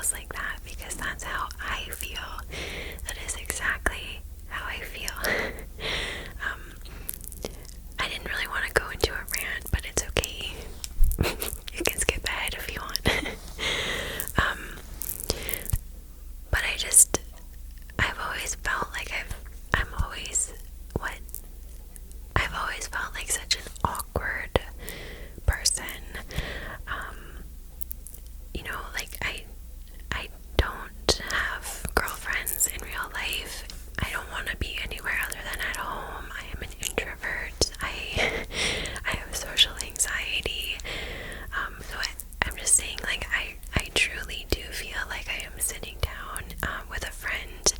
feels like that because that's how I feel. That is exactly how I feel. I didn't really want to go into a rant, but it's okay. You can skip ahead if you want. But I've always felt like I've always felt like such an awkward person. Like I don't have girlfriends in real life. I don't want to be anywhere other than at home. I am an introvert. I have social anxiety. So I'm just saying, like, I truly do feel like I am sitting down with a friend,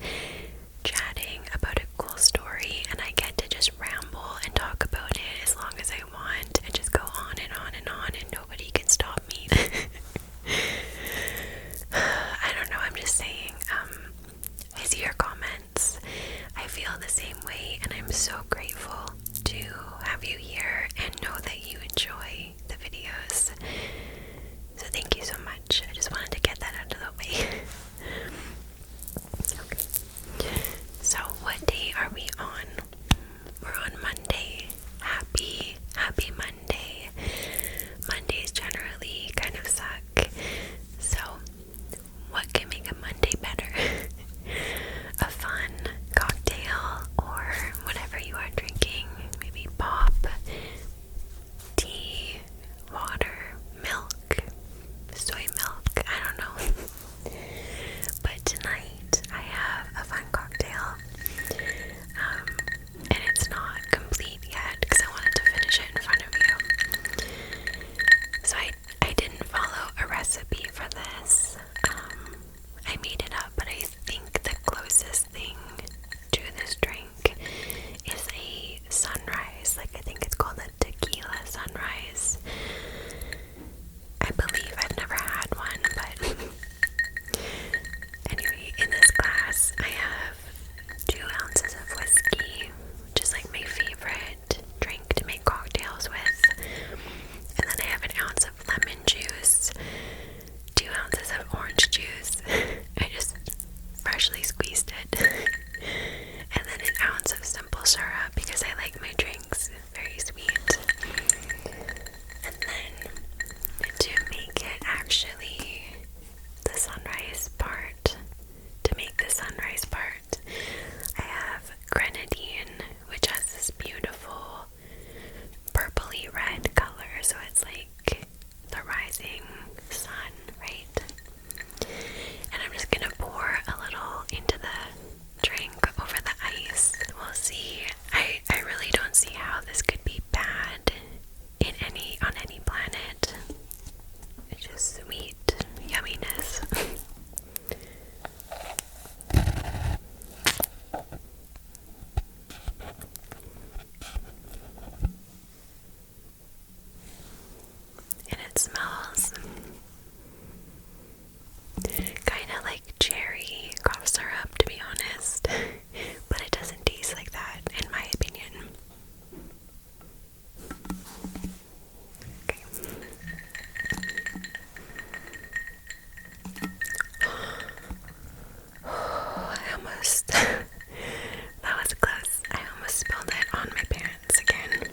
chatting about a cool story, and I get to just ramble and talk about it as long as I want, and just go on and on and on, and nobody can stop me. I don't know, I'm just saying, I see your comments. I feel the same way, and I'm so grateful to have you here and know that you enjoy the videos. So thank you so much. I just wanted to get that out of the way. Okay. So what day are we on? We're on Monday. Happy Monday. Mondays generally kind of suck. So what can make a Monday better? A fun cocktail or whatever you are drinking. Maybe pop, tea, water, milk, soy milk, I don't know. But tonight I have a fun cocktail. And it's not complete yet because I wanted to finish it in front of you. So I didn't follow a recipe for this. I made it up, but I think the closest thing to this drink is a sunrise. Like, I think it's called a tequila sunrise. I believe I've never had one, but anyway, in this glass I have 2 ounces of whiskey, which is like my favorite drink to make cocktails with. And then I have an ounce of lemon juice, 2 ounces of orange juice. I just freshly squeezed it. And then an ounce of simple syrup because I like my drinks very sweet. And then to make it actually the sunrise part, I have grenadine, which has this beautiful purpley red color, so it's like the rising sun, right? And I'm just gonna pour a little into the drink over the ice. We'll see. I really don't see how this could be bad on any planet. It's just sweet yumminess. And it smells kind of like cherry cough syrup, to be honest, but it doesn't taste like that, in my opinion. Okay. I almost, that was close. I almost spilled it on my pants again.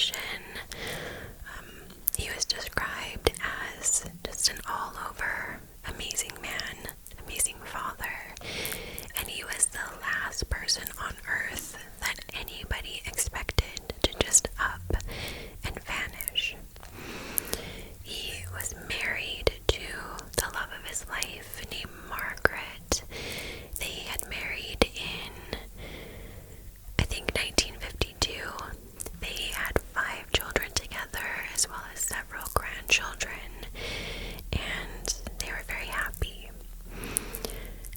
investigation. He was described as just an all-over amazing man, amazing father, and he was the last person on earth that anybody expected to just up and vanish. He was married to the love of his life named Margaret. They had married in, I think, 1952. They had 5 children together, as well as several grandchildren, and they were very happy.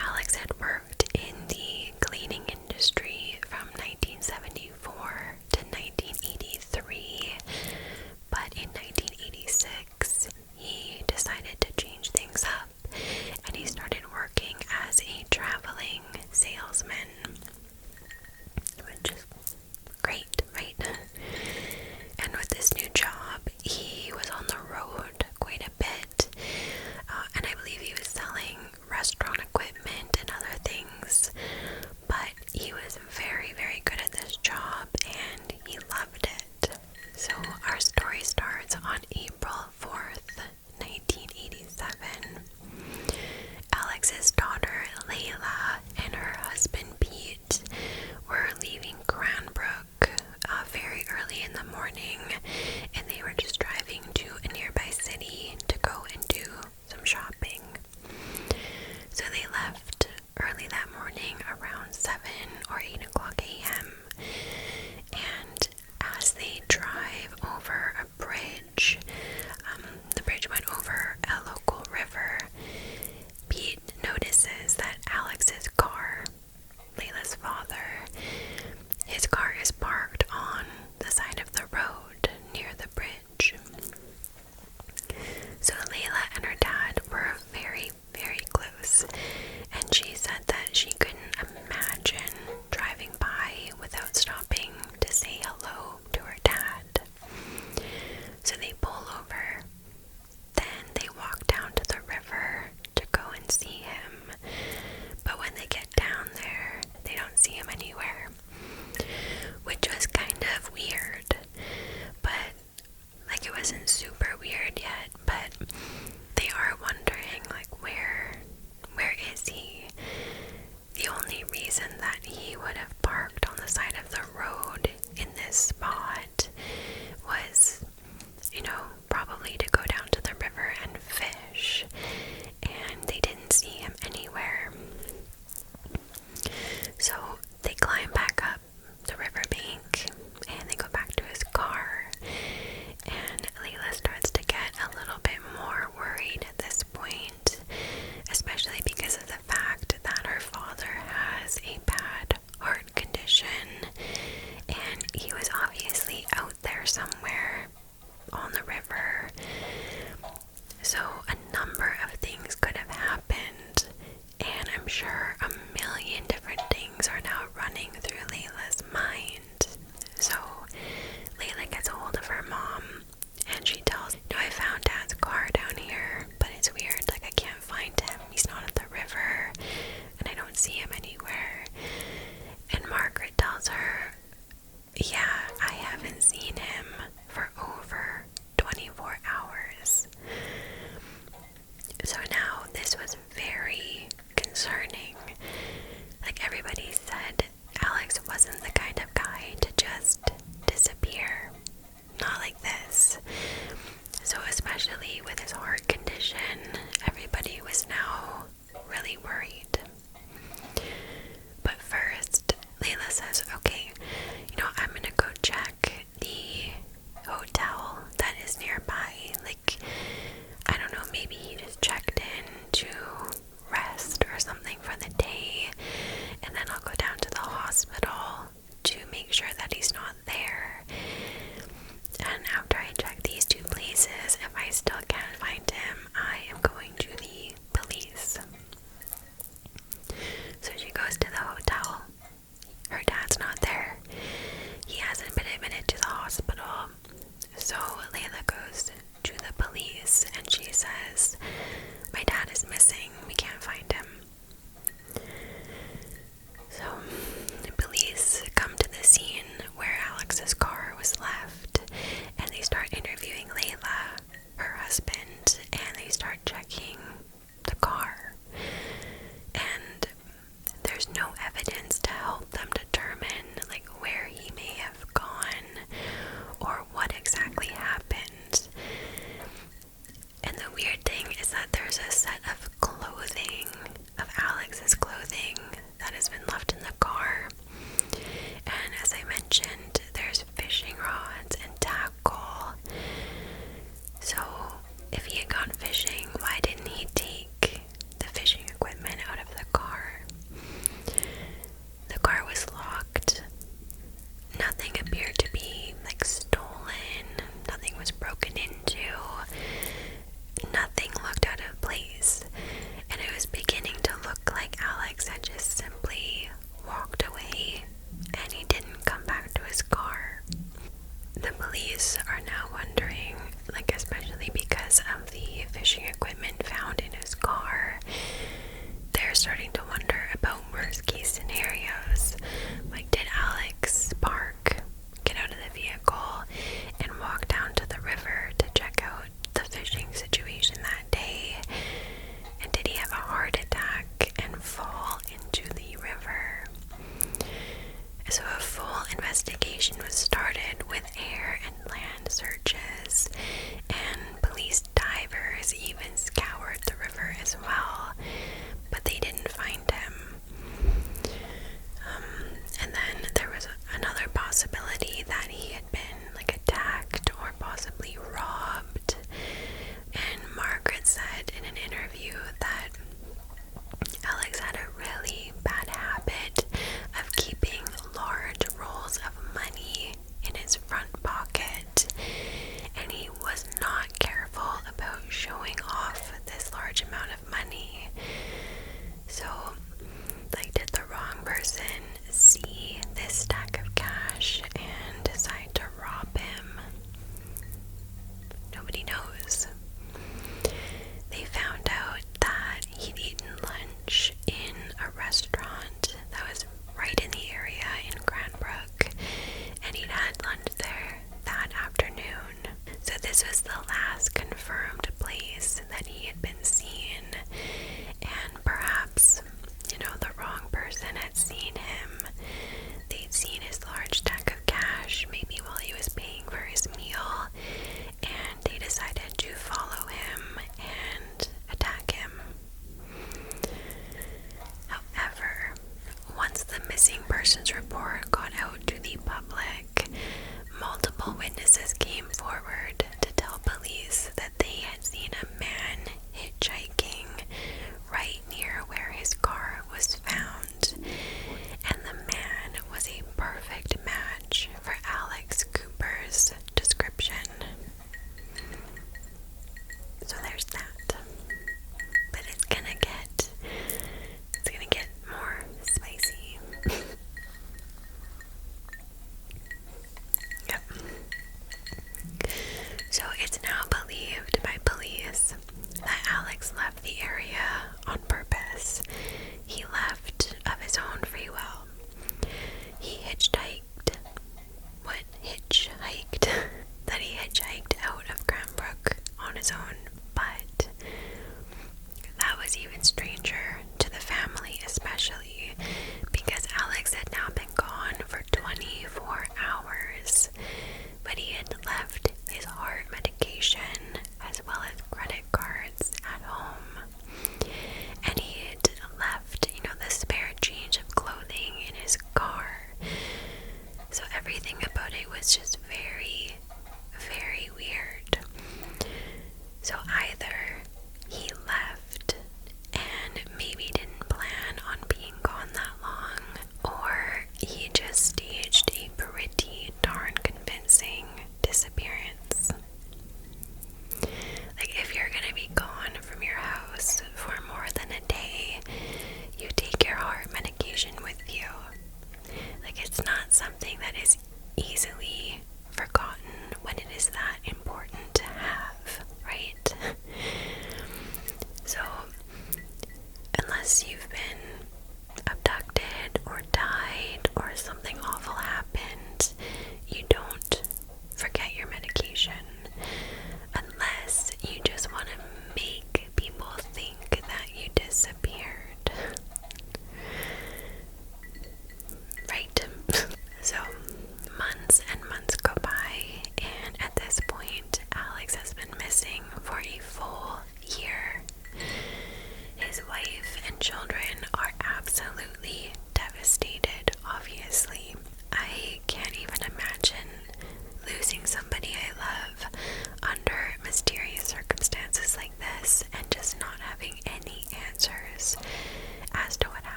Alex had worked in the cleaning industry from 1974 to 1983, but in 1986, he decided to change things up, and he started working as a traveling salesman, which is great, right? And with this new job, he was on the road quite a bit, and I believe he was selling restaurant equipment and other things, but he was very, very good at this job, and he loved it. So our story starts on April 4th, 1987. Alex's daughter, Leah, and her husband, Pete, were leaving Cranbrook very early in the morning, and they were just driving to a nearby city to go and do some shopping. So they left early that morning around 7 or 8 o'clock a.m. And as they drive over a bridge, the bridge went over a local river, Pete notices that Alex's car, Layla's father, his car is parked on the side of the road near the bridge. So Layla and her dad were very, very close, and she said that she couldn't imagine driving by without stopping to say hello to her dad. So they pull over, then they walk down to the river to go and see him, but when they get down there, they don't see him anywhere, which was kind of weird, but like it wasn't super weird yet, but they are wondering like where is he? The only reason that he would have parked on the side of the road in this spot was, probably to go down to the river and fish, and they didn't see him anywhere. So they climb back up the riverbank and they go back to his car, and Layla police are now wondering, like, especially because of the fishing equipment found in his car, they're starting to wonder about worst case scenarios. Like, did Alex park, get out of the vehicle, and walk down to the river to check out the fishing situation that day? And did he have a heart attack and fall into the river? So a full investigation was started with air and land searches, and police divers even scoured the river as well, but they didn't find him.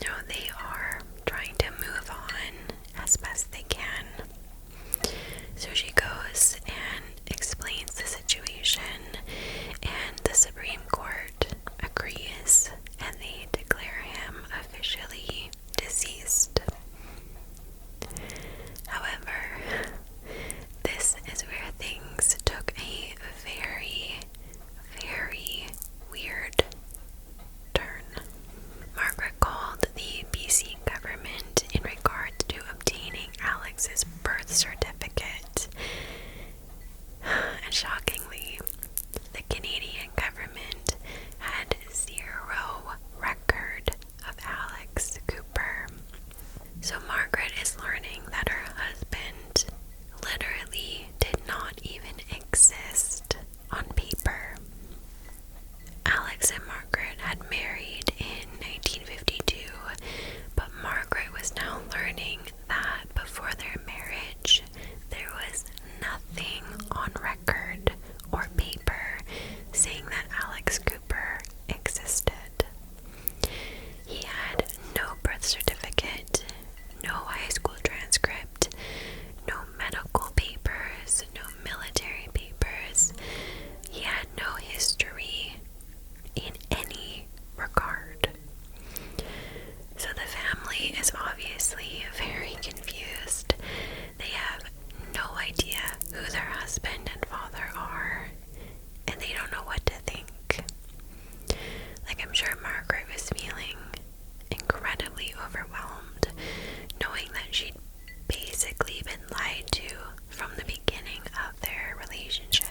No, they are trying to move on as best they can. So she goes and explains the situation, and the Supreme Court agrees, and they declare him officially deceased. However, this is where things took a very, very weird turn. Margaret called the BC government in regards to obtaining Alex's birth certificate. And shockingly, the Canadian government had zero record of Alex Cooper. So Margaret is learning that her husband literally did not even exist on paper. Alex and Margaret had married in 1952, but Margaret was now learning that before their marriage, there was nothing on record or paper saying that Alex Cooper existed. He had no birth certificate, no high school transcript, no medical papers, no military papers. He had no history in any regard. So the family is obviously very confused. They have no idea who their husband and father are, and they don't know what to think. Like, I'm sure Margaret was feeling incredibly overwhelmed, knowing that she'd basically been lied to from the beginning of their relationship.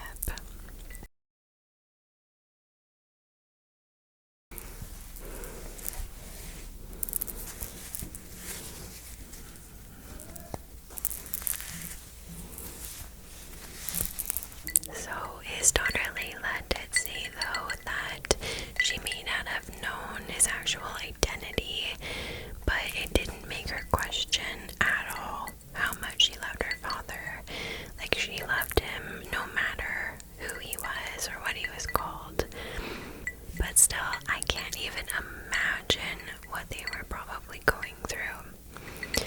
So his daughter Leah did say, though, that she may not have known his actual identity, but it didn't make her question at all how much she loved her father. Like, she loved him no matter who he was or what he was called. But still, I can't even imagine what they were probably going through.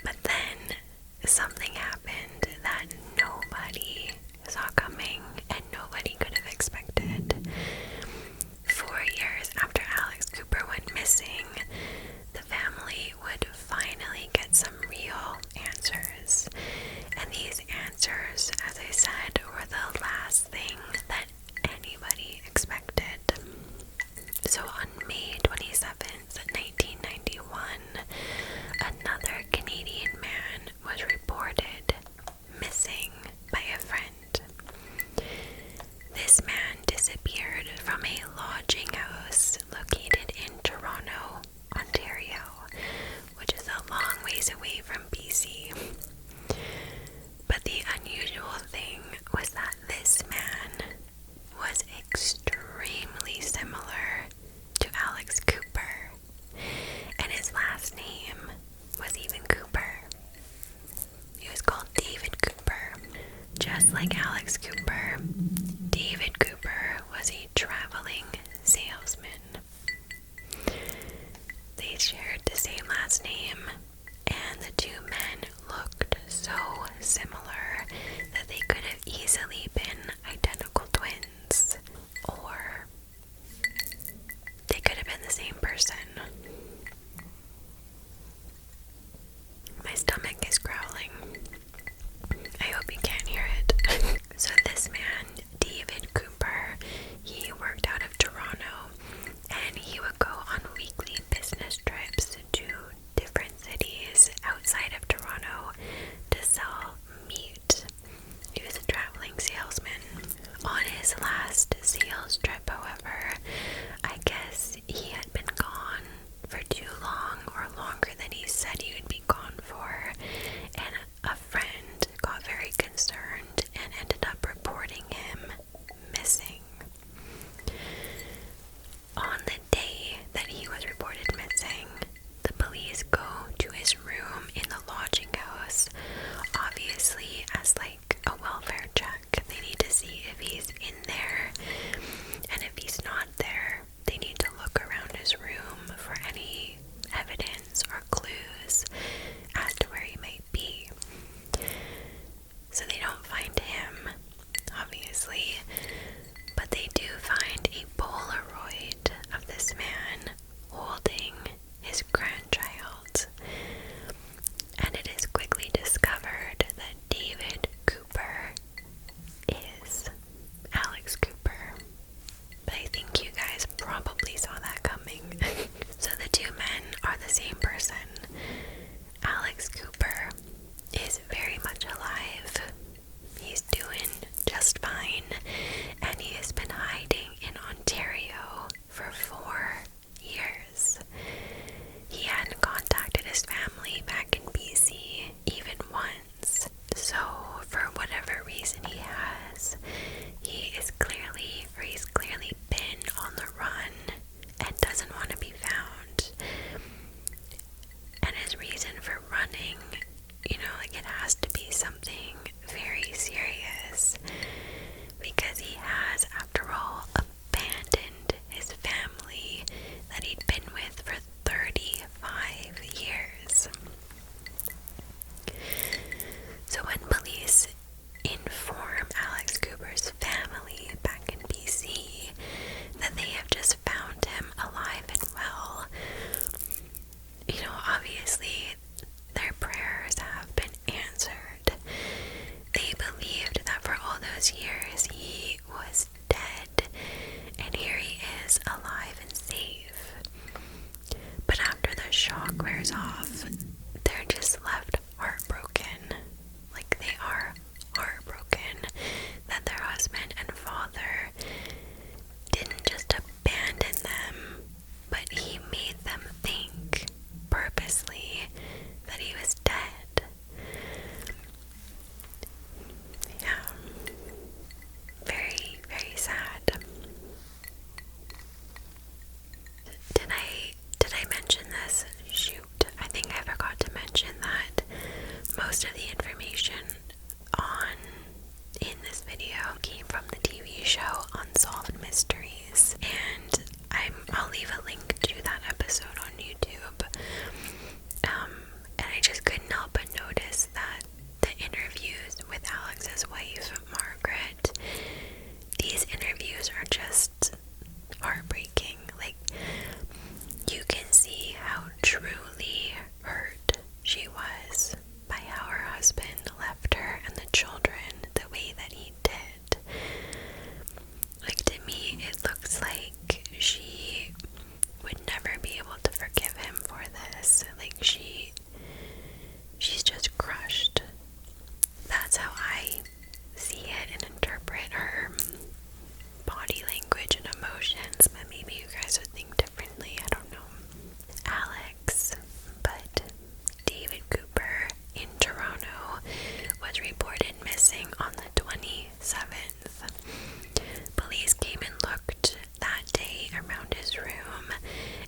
But then something happened that nobody saw coming and nobody could have expected. 4 years after Alex Cooper went missing, the family would finally get some real answers. And these answers, as I said, were the last thing that anybody expected. So on May 27th, 1991, another Canadian man was reported missing by a friend. This man disappeared from a lodging house located in Toronto, Ontario, which is a long ways away from BC. But the unusual thing was that this man was extremely similar to Alex Cooper, and his last name was even Cooper. He was called David Cooper. Just like Alex Cooper, David Cooper was a traveling salesman. They shared the same last name, and the two men looked so similar that they could have easily been identical twins, or they could have been the same person. My stomach is growling. I hope you can't hear it. So this man, David Cooper, he worked out of Toronto, and he would go on weekly business trips to different cities outside of Toronto to sell meat. He was a traveling salesman. obviously their prayers have been answered. They believed that for all those years he was dead, and here he is alive and safe. But after the shock wears off, they're just left heartbroken. Like, they are heartbroken that their husband and father didn't just abandon them, but he made them think purposely that he was dead. Yeah. Very, very sad. Did I mention this? Shoot, I think I forgot to mention that most of the information in this video came from the TV show Unsolved Mysteries, and I'll leave a link to that episode on YouTube. And I just couldn't help but notice that the interviews with Alex's wife, Margaret, these interviews are just heartbreaking. Like, you can see how truly hurt she was by how her husband left her and the children the way that he did. Like, to me, it looks like she would never be able to forgive him for this. Like, she's just crushed. That's how I see it and interpret her body language and emotions, but maybe you guys would think differently. I don't know. Alex, but David Cooper in Toronto was reported missing on the 27th. Police came and looked that day around his room,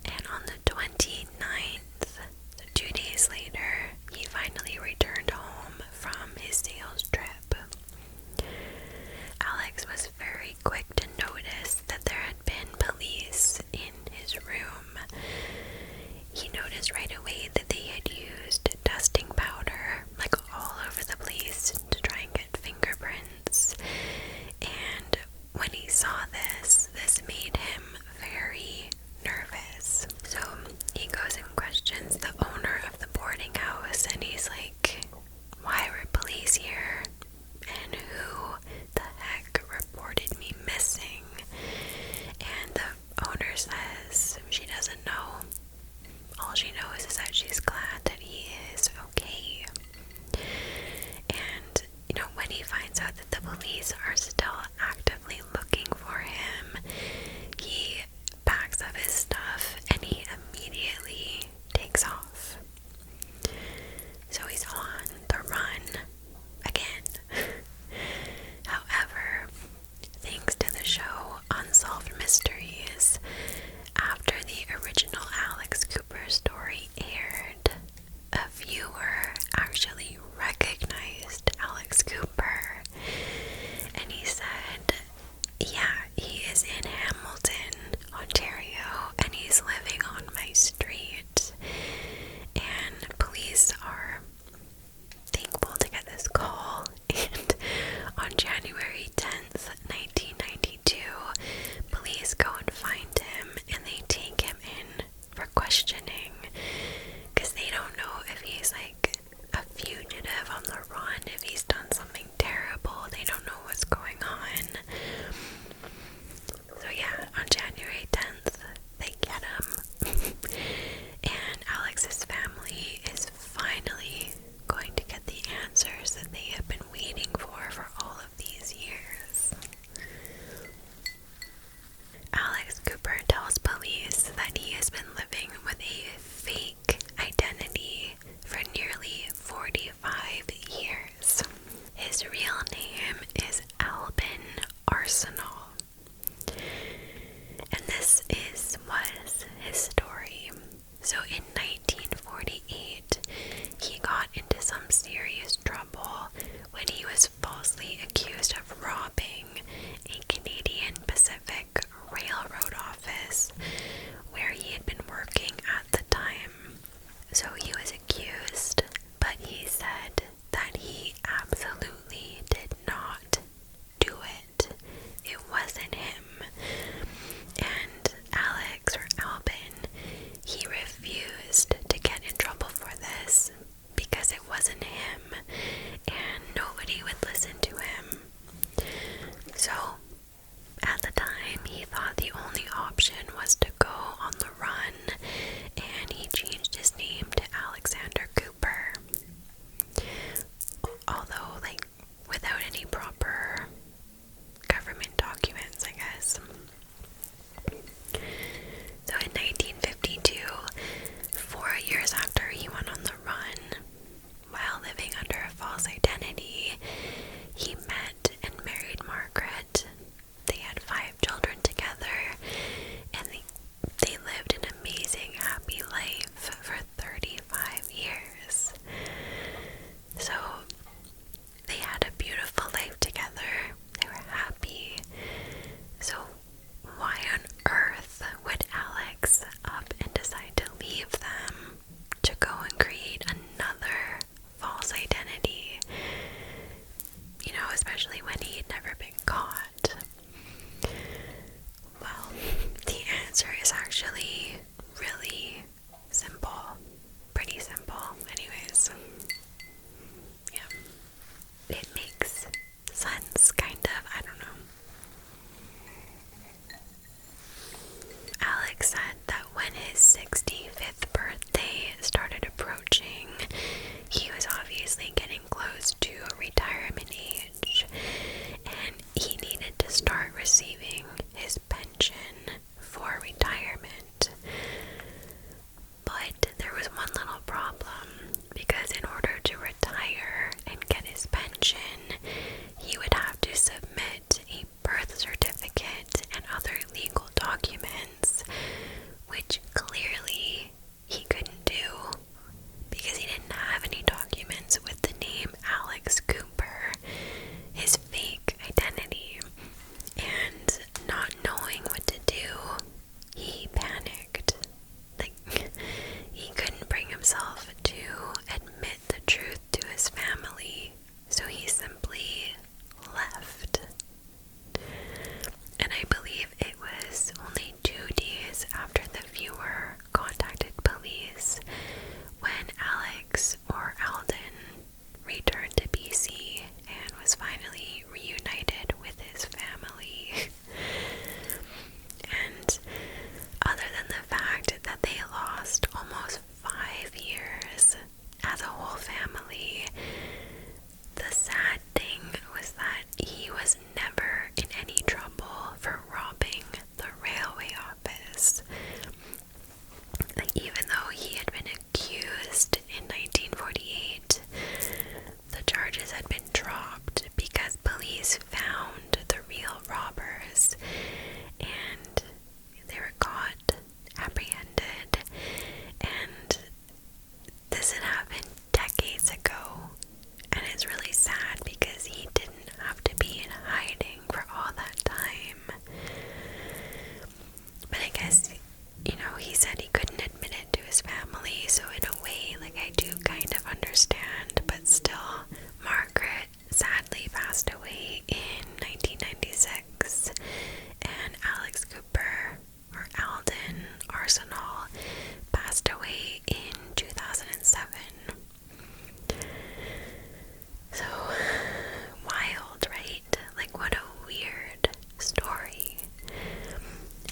and on the 29th, so 2 days later, he finally returned home from his sales trip. Alex was very quick to notice that there had been police in his room. He noticed right away that they had used dusting powder, like, all over the place to try and get fingerprints. And when he saw this made him very nervous. So he goes and questions the owner of the boarding house, and he's like, why were police here? And who the heck reported me missing? And the owner says she doesn't know. All she knows is that she's glad that he is okay. And, when he finds out that the police are still actively looking for him, he packs up his stuff and he immediately takes off. So he's on the run again. However, thanks to the show Unsolved Mysteries, after the original Alex Cooper story aired, a viewer actually recognized Alex Cooper, and he said, yeah, he is in Hamilton, Ontario, and he's living on my street. And police are thankful to get this call, and on January 10th, 1992, police go and find him, and they take him in for questioning, because they don't know if he's like a fugitive on the run, if he's done something terrible. They don't know what's going on. So yeah, on January 10th, they get him. And Alex's family is finally going to get the answers that they have been waiting for all of these years. Alex Cooper tells police that he has been living with a fake identity for nearly 45 years. His real name is Albin Arsenal. And this was his story. So in 1948, he got into some serious trouble when he was falsely accused of robbing a Canadian Pacific Railroad office where he had been working at the time. So he was accused, but he said that he absolutely did not do it. It wasn't him. And Alex, or Albin, he refused So in a way, like, I do kind of understand, but still, Margaret sadly passed away in 1996, and Alex Cooper, or Alden Arsenal, passed away in 2007. So wild, right? Like, what a weird story.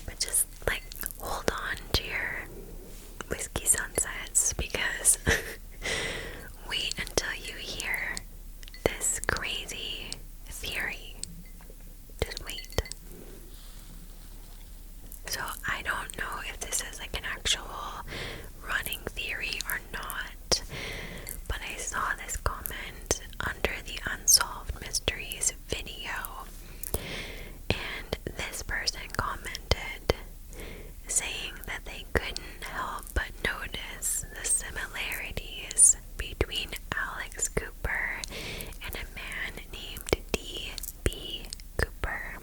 But just, like, hold on to your whiskey sunsets, because wait until you hear this crazy theory. Just wait. So I don't know if this is like an actual running theory or not, but I saw this comment under the Unsolved Mysteries video, and this person commented saying that they couldn't help but notice the similarities between Alex Cooper and a man named D.B. Cooper.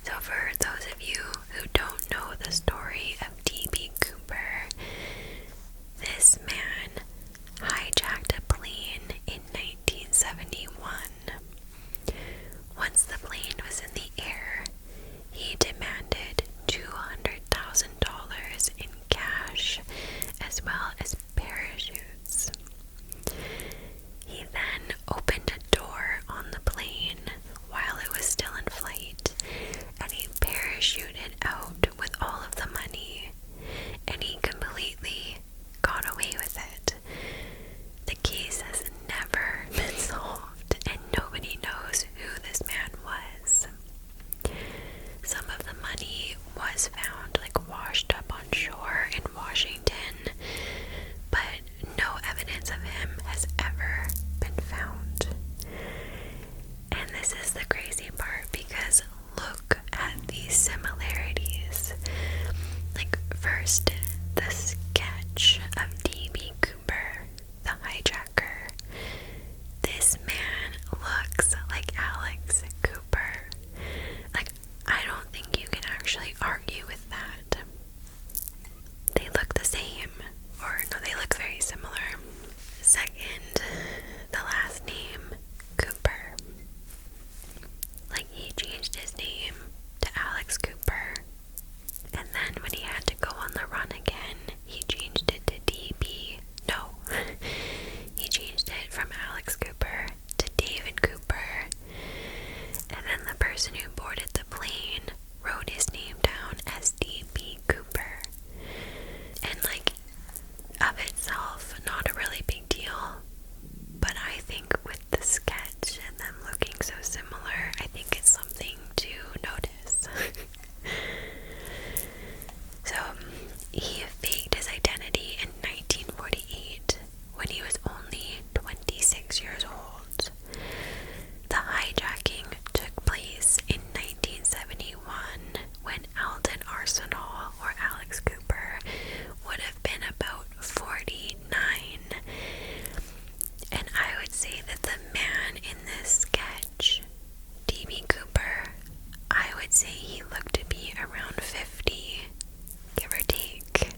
So for those of you who don't know the story of D.B. Cooper, this man hijacked a plane in 1971. Once the plane was in the air, he demanded $200,000 in cash as well as parachutes. He then opened a door on the plane while it was still in flight, and he parachuted out with all of the money, and he completely got away with it. The case has never been solved, and nobody knows who this man was. Some of the money was found, like, washed up on shore in Washington, but no evidence of him has ever been found. And this is the crazy part, because look at these similarities. Like, first, the sketch of D.B. Cooper, the hijacker. This man looks like Alex Cooper. Like, I don't think you can actually argue with that. They look the same, or no, they look very similar. Second, the last name, Cooper. Like, he changed his name to Alex Cooper, and then when he had to go on the run again, he changed it to DB. No, he changed it from Alex Cooper to David Cooper, and then the person who boarded the plane wrote his name down as DB Cooper. And, like, of itself, not a really big deal, but I think with the sketch and them looking so similar, I think it's something to notice. So, he faked his identity in 1948 when he was only 26 years old. The hijacking took place in 1971 when Alden Arsenal, or Alex Cooper, would have been about 49. And I would say that the man in this sketch, D.B. Cooper, I would say he looked to be around 50, give or take.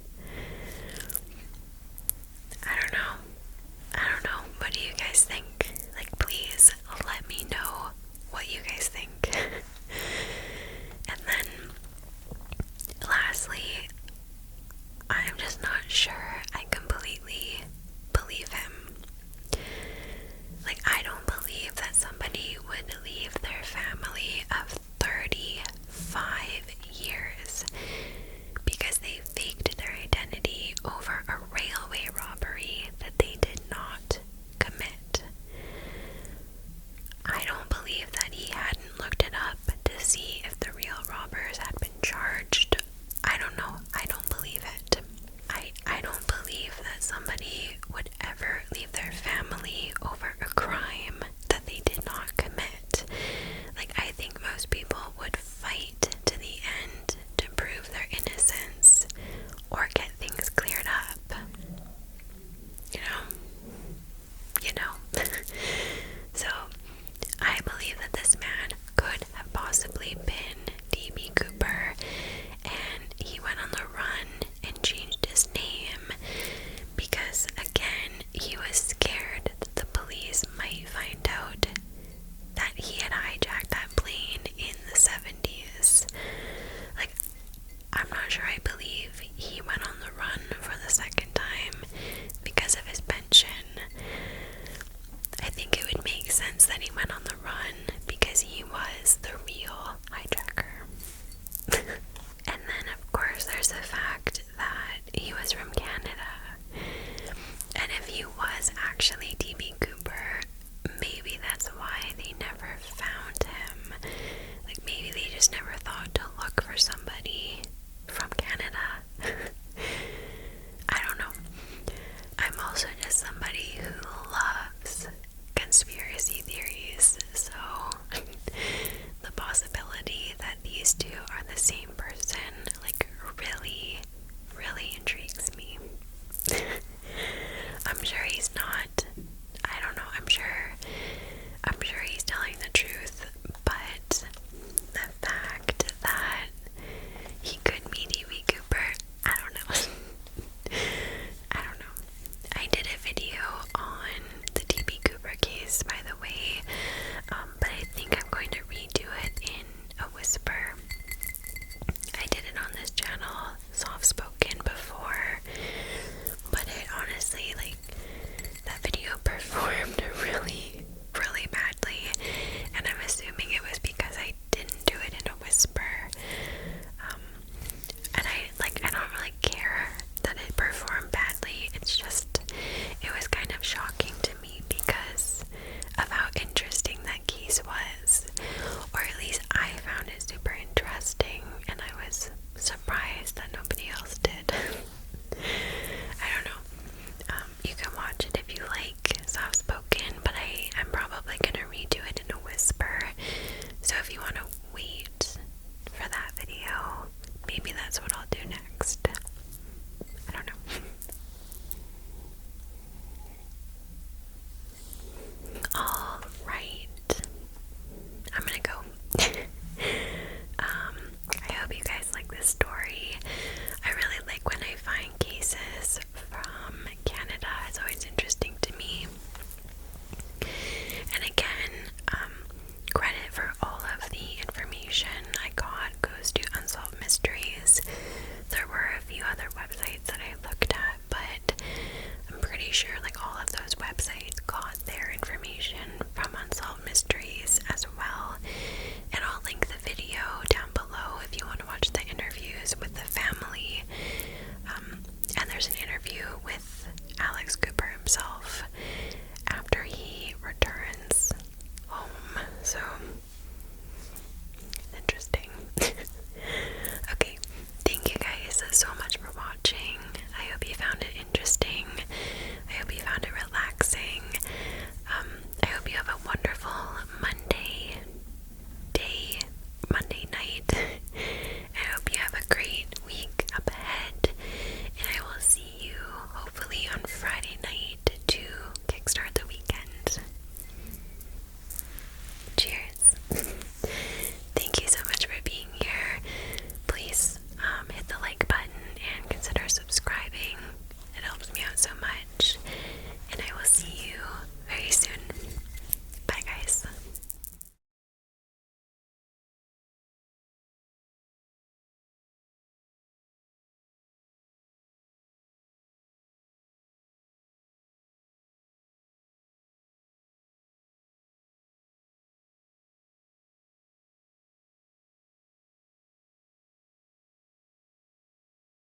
I don't know. What do you guys think? Like, please let me know what you guys think. And then, lastly, I'm just not sure I completely believe him. Like, I don't believe that somebody would leave their family of 35 years because they faked their identity over a railway robbery that they did not commit. I don't believe that he hadn't looked it up to see if the real robbers had been charged. I don't know. I don't believe it. I don't believe that somebody would ever leave their family over a crime that they did not commit. Like, I think most people would fight to the end to prove their innocence or get